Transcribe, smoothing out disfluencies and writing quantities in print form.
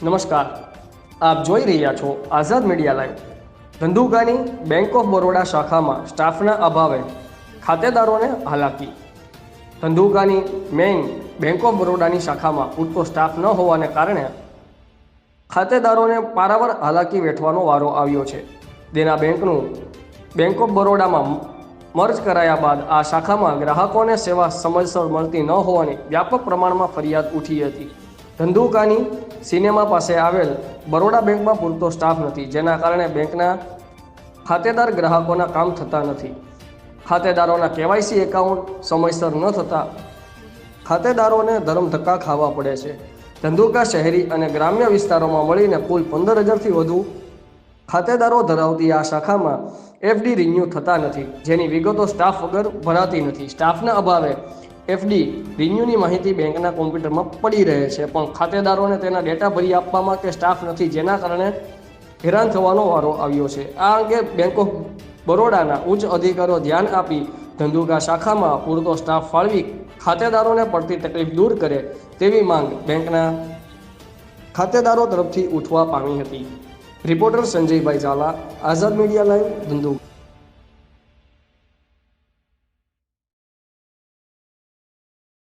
નમસ્કાર, આપ જોઈ રહ્યા છો આઝાદ મીડિયા લાઈવ। ધંધુકાની બેંક ઓફ બરોડા શાખામાં સ્ટાફના અભાવે ખાતેદારોને હાલાકી। ધંધુકાની મેઇન બેંક ઓફ બરોડાની શાખામાં પૂરતો સ્ટાફ ન હોવાને કારણે ખાતેદારોને પારાવાર હાલાકી વેઠવાનો વારો આવ્યો છે। દેના બેંકનું બેંક ઓફ બરોડામાં મર્જ કરાયા બાદ આ શાખામાં ગ્રાહકોને સેવા સમયસર મળતી ન હોવાની વ્યાપક પ્રમાણમાં ફરિયાદ ઉઠી હતી। ધંધુકાની સિનેમા પાસે આવેલ બરોડા બેંકમાં પૂરતો સ્ટાફ નથી, જેના કારણે બેંકના ખાતેદાર ગ્રાહકોના કામ થતા નથી। ખાતેદારોના કેવાયસી એકાઉન્ટ સમયસર ન થતાં ખાતેદારોને ધરમધક્કા ખાવા પડે છે। ધંધુકા શહેરી અને ગ્રામ્ય વિસ્તારોમાં મળીને કુલ 15,000થી વધુ ખાતેદારો ધરાવતી આ શાખામાં એફડી રિન્યૂ થતા નથી, જેની વિગતો સ્ટાફ વગર ભરાતી નથી। સ્ટાફના અભાવે એફડી રિન્યૂની માહિતી બેંકના કોમ્પ્યુટરમાં પડી રહે છે, પણ ખાતેદારોને તેના ડેટા ભરી આપવામાં કે સ્ટાફ નથી, જેના કારણે હેરાન થવાનો વારો આવ્યો છે। આ અંગે બેંક ઓફ બરોડાના ઉચ્ચ અધિકારીઓ ધ્યાન આપી ધંધુકા શાખામાં પૂરતો સ્ટાફ ફાળવી ખાતેદારોને પડતી તકલીફ દૂર કરે તેવી માંગ બેંકના ખાતેદારો તરફથી ઉઠવા પામી હતી। રિપોર્ટર સંજયભાઈ ઝાલા, આઝાદ મીડિયા લાઈવ, ધંધુકા।